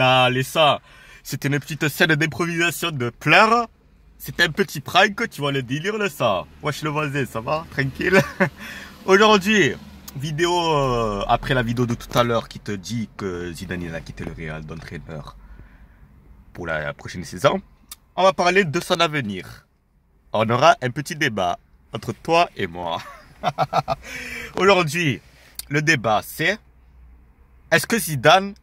Là, les ça, c'était une petite scène d'improvisation de pleurs. C'était un petit prank, tu vois le délire, là, ça. Wesh le voisin, ça va? Tranquille. Aujourd'hui, vidéo après la vidéo de tout à l'heure qui te dit que Zidane il a quitté le Real d'entraîneur pour la prochaine saison. On va parler de son avenir. On aura un petit débat entre toi et moi. Aujourd'hui, le débat c'est: est-ce que Zidane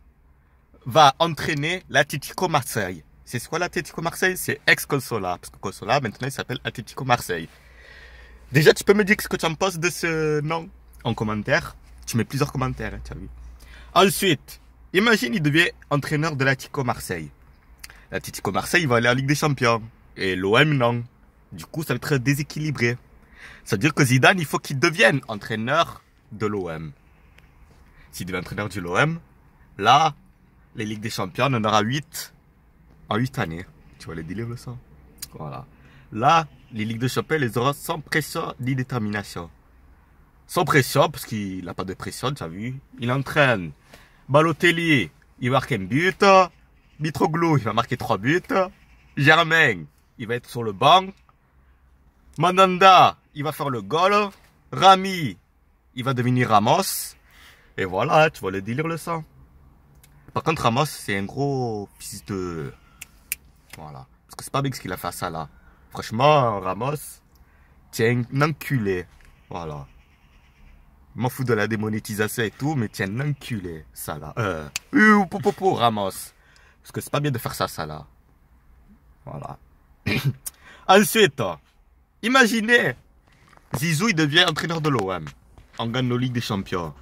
va entraîner l'Atlético Marseille? C'est quoi l'Atlético Marseille? C'est ex-Consola, parce que Consola maintenant il s'appelle Atlético Marseille. Déjà, tu peux me dire ce que tu en penses de ce nom en commentaire. Tu mets plusieurs commentaires, hein, tu as vu. Ensuite, imagine il devient entraîneur de l'Atlético Marseille. L'Atlético Marseille il va aller en Ligue des Champions et l'OM non. Du coup, ça va être déséquilibré. Ça veut dire que Zidane, il faut qu'il devienne entraîneur de l'OM. S'il devient entraîneur de l'OM, là, les Ligues des Champions, on en aura 8 en 8 années. Tu vois les délires de ça? Voilà. Là, les Ligues des Champions, les aura sans pression ni détermination. Sans pression, parce qu'il n'a pas de pression, tu as vu. Il entraîne. Balotelli, il marque un but. Mitroglou, il va marquer 3 buts. Germain, il va être sur le banc. Mandanda, il va faire le goal. Rami, il va devenir Ramos. Et voilà, tu vois le délire le sang. Par contre, Ramos, c'est un gros fils de... Voilà. Parce que c'est pas bien ce qu'il a fait ça là. Franchement, Ramos, t'es un enculé. Voilà. Je m'en fous de la démonétisation et tout, mais tiens, un enculé, ça là. Ramos. Parce que c'est pas bien de faire ça là. Voilà. Ensuite, imaginez, Zizou il devient entraîneur de l'OM. On gagne nos Ligues des Champions.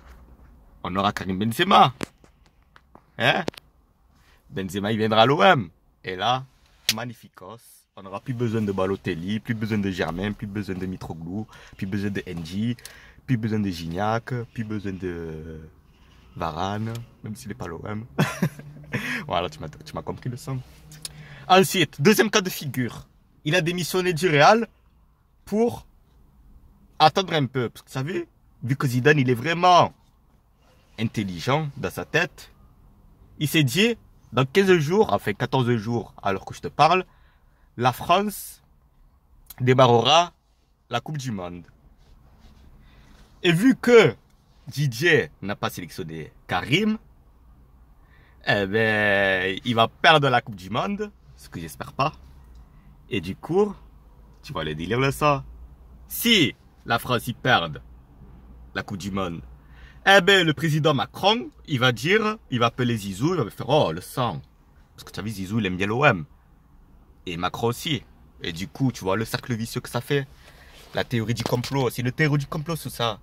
On aura Karim Benzema. Hein? Benzema il viendra à l'OM. Et là, magnificos. On n'aura plus besoin de Balotelli, plus besoin de Germain, plus besoin de Mitroglou, plus besoin de NJ, plus besoin de Gignac, plus besoin de Varane, même s'il n'est pas l'OM. Voilà, tu m'as compris le sens. Ensuite, deuxième cas de figure. Il a démissionné du Real pour attendre un peu. Parce que vous savez, vu que Zidane il est vraiment intelligent dans sa tête, il s'est dit, dans 15 jours, enfin 14 jours alors que je te parle, la France démarrera la Coupe du Monde. Et vu que Didier n'a pas sélectionné Karim, eh ben, il va perdre la Coupe du Monde, ce que j'espère pas. Et du coup, tu vas les délire le ça. Si la France y perd la Coupe du Monde, eh ben, le président Macron, il va appeler Zizou, il va faire, oh, le sang. Parce que tu as vu, Zizou, il aime bien l'OM. Et Macron aussi. Et du coup, tu vois le cercle vicieux que ça fait. La théorie du complot, c'est une théorie du complot, tout ça.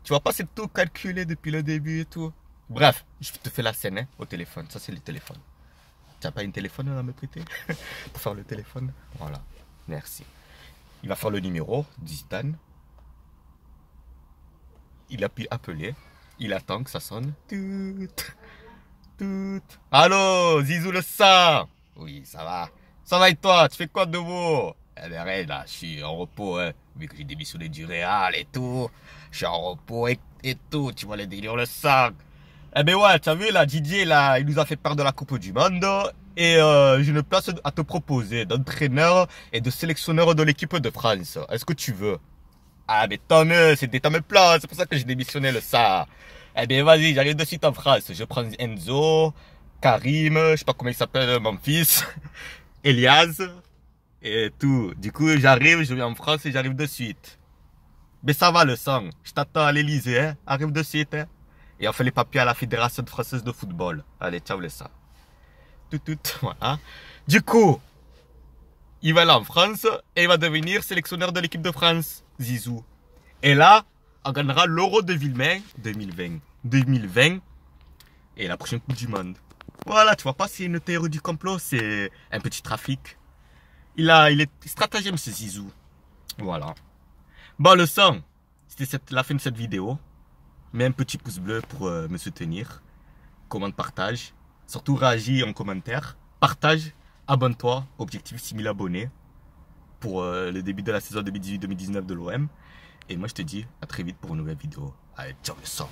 Tu vois pas, c'est tout calculé depuis le début et tout. Bref, je te fais la scène hein, au téléphone. Ça, c'est le téléphone. Tu n'as pas une téléphone à me prêter pour faire le téléphone? Voilà, merci. Il va faire le numéro du Zidane. Il appuie appeler. Il attend que ça sonne. Allô, Zizou le sang. Oui, ça va. Ça va et toi? Tu fais quoi de nouveau? Eh ben rien, là, je suis en repos, hein. Vu que j'ai démissionné du Real et tout. Je suis en repos et tout. Tu vois les délires le sang. Eh ben ouais, tu as vu là, Didier, là, il nous a fait perdre la Coupe du Monde. Et j'ai une place à te proposer d'entraîneur et de sélectionneur de l'équipe de France. Est-ce que tu veux? Ah mais tant mieux, c'était à mes places, c'est pour ça que j'ai démissionné le ça. Eh bien vas-y, j'arrive de suite en France. Je prends Enzo, Karim, je sais pas comment il s'appelle mon fils, Elias et tout. Du coup j'arrive, je viens en France et j'arrive de suite. Mais ça va le sang, je t'attends à l'Elysée, hein. Arrive de suite. Hein. Et on fait les papiers à la Fédération française de football. Allez, ciao les ça. Voilà. Du coup, il va aller en France et il va devenir sélectionneur de l'équipe de France, Zizou. Et là, on gagnera l'Euro de 2020 et la prochaine Coupe du Monde. Voilà, tu vois pas, c'est une théorie du complot, c'est un petit trafic. Il est stratagème ce Zizou. Voilà. Bon, le sang, c'était la fin de cette vidéo. Mets un petit pouce bleu pour me soutenir. Commente, partage. Surtout réagis en commentaire. Partage, abonne-toi. Objectif 6000 abonnés pour le début de la saison 2018-2019 de l'OM. Et moi je te dis à très vite pour une nouvelle vidéo. Allez, ciao le sang.